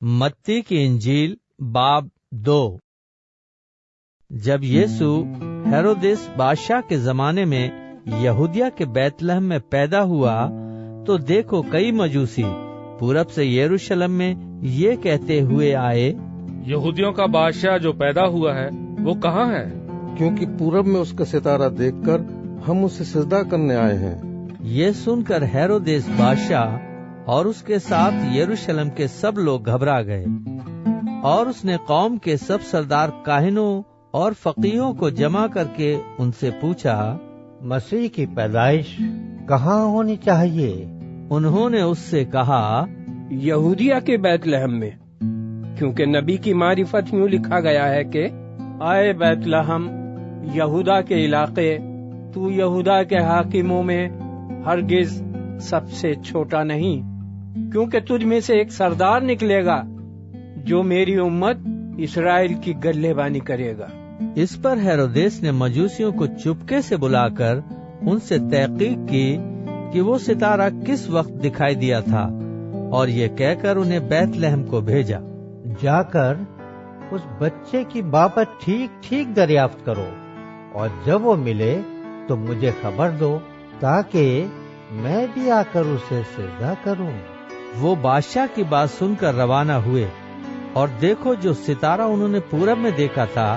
मत्ती की इंजील बाब 2। जब यीशु हेरोदेस बादशाह के जमाने में यहूदिया के बैतलहम में पैदा हुआ, तो देखो कई मजूसी पूरब से यरूशलेम में ये कहते हुए आए, यहूदियों का बादशाह जो पैदा हुआ है वो कहाँ है? क्योंकि पूरब में उसका सितारा देखकर हम उसे सजदा करने आए हैं। ये सुनकर हेरोदेस बादशाह और उसके साथ यरूशलेम के सब लोग घबरा गए, और उसने कौम के सब सरदार काहिनों और फकीहों को जमा करके उनसे पूछा, मसीह की पैदाइश कहाँ होनी चाहिए? उन्होंने उससे कहा, यहूदिया के बैतलहम में, क्योंकि नबी की मारिफत यूं लिखा गया है कि आए बैतलहम यहूदा के इलाके, तू यहूदा के हाकिमों में हरगिज सबसे छोटा नहीं, क्योंकि तुझ में से एक सरदार निकलेगा जो मेरी उम्मत इस्राएल की गल्लेबानी करेगा। इस पर हेरोदेस ने मजूसियों को चुपके से बुलाकर उनसे तहकीक की कि वो सितारा किस वक्त दिखाई दिया था, और ये कहकर उन्हें बैतलहम को भेजा, जाकर उस बच्चे की बाबत ठीक ठीक दरियाफ्त करो, और जब वो मिले तो मुझे खबर दो, ताकि मैं भी आकर उसे सजदा करूं। वो बादशाह की बात सुनकर रवाना हुए, और देखो जो सितारा उन्होंने पूरब में देखा था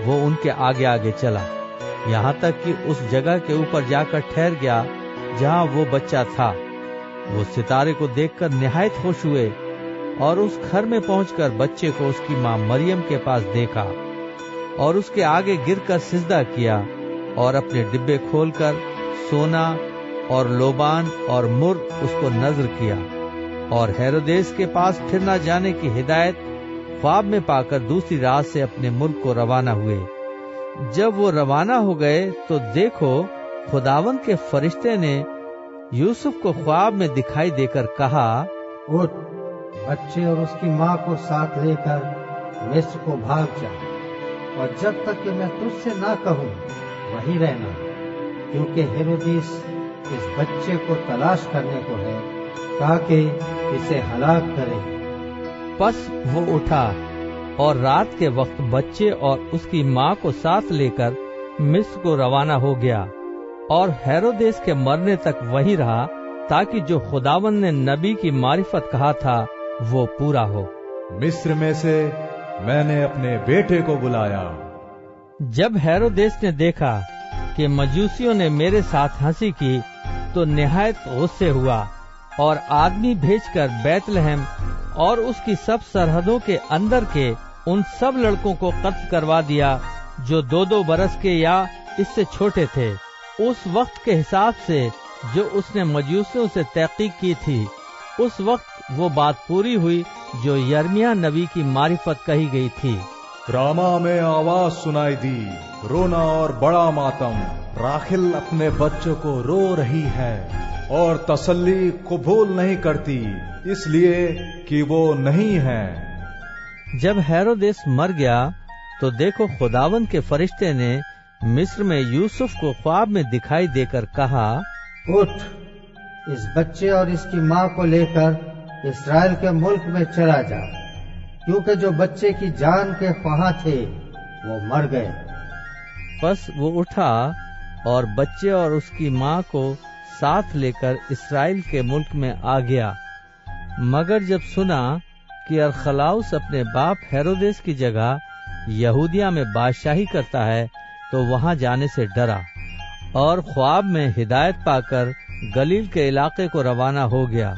वो उनके आगे आगे चला, यहाँ तक कि उस जगह के ऊपर जाकर ठहर गया जहाँ वो बच्चा था। वो सितारे को देखकर निहायत खुश हुए, और उस घर में पहुंचकर बच्चे को उसकी माँ मरियम के पास देखा, और उसके आगे गिरकर सिजदा किया, और अपने डिब्बे खोलकर सोना और लोबान और मुर उसको नजर किया, और हेरोदेस के पास फिर न जाने की हिदायत ख्वाब में पाकर दूसरी रात से अपने मुल्क को रवाना हुए। जब वो रवाना हो गए तो देखो खुदावंद के फरिश्ते ने यूसुफ को ख्वाब में दिखाई देकर कहा, उठ, बच्चे और उसकी माँ को साथ लेकर मिस्र को भाग जा, और जब तक कि मैं तुझसे ना कहूँ वहीं रहना, क्योंकि हेरोदेस इस बच्चे को तलाश करने को है ताकि इसे हलाक करे। बस वो उठा और रात के वक्त बच्चे और उसकी माँ को साथ लेकर मिस्र को रवाना हो गया, और हेरोदेस के मरने तक वहीं रहा, ताकि जो खुदावंद ने नबी की मारिफत कहा था वो पूरा हो। मिस्र में से मैंने अपने बेटे को बुलाया। जब हेरोदेस ने देखा कि मजूसियों ने मेरे साथ हंसी की, तो निहायत गुस्से हुआ, और आदमी भेजकर बैतलहम और उसकी सब सरहदों के अंदर के उन सब लड़कों को कत्ल करवा दिया जो 2-2 बरस के या इससे छोटे थे, उस वक्त के हिसाब से जो उसने मजूसियों से तहकीक की थी। उस वक्त वो बात पूरी हुई जो यर्मिया नबी की मारिफत कही गई थी। रामा में आवाज सुनाई दी, रोना और बड़ा मातम, राखिल अपने बच्चों को रो रही है और तसल्ली कबूल नहीं करती, इसलिए कि वो नहीं है। जब हेरोदेस मर गया तो देखो खुदावंद के फरिश्ते ने मिस्र में यूसुफ को ख्वाब में दिखाई देकर कहा, उठ, इस बच्चे और इसकी माँ को लेकर इस्राएल के मुल्क में चला जा, क्योंकि जो बच्चे की जान के ख्वाहां थे वो मर गए। बस वो उठा और बच्चे और उसकी माँ को साथ लेकर इस्राएल के मुल्क में आ गया, मगर जब सुना कि अरखलाउस अपने बाप हेरोदेस की जगह यहूदिया में बादशाही करता है, तो वहां जाने से डरा, और ख्वाब में हिदायत पाकर गलील के इलाके को रवाना हो गया,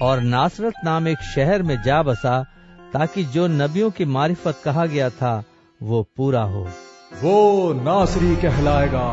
और नासरत नाम एक शहर में जा बसा, ताकि जो नबियों की मारिफत कहा गया था वो पूरा हो। वो नासरी कहलाएगा,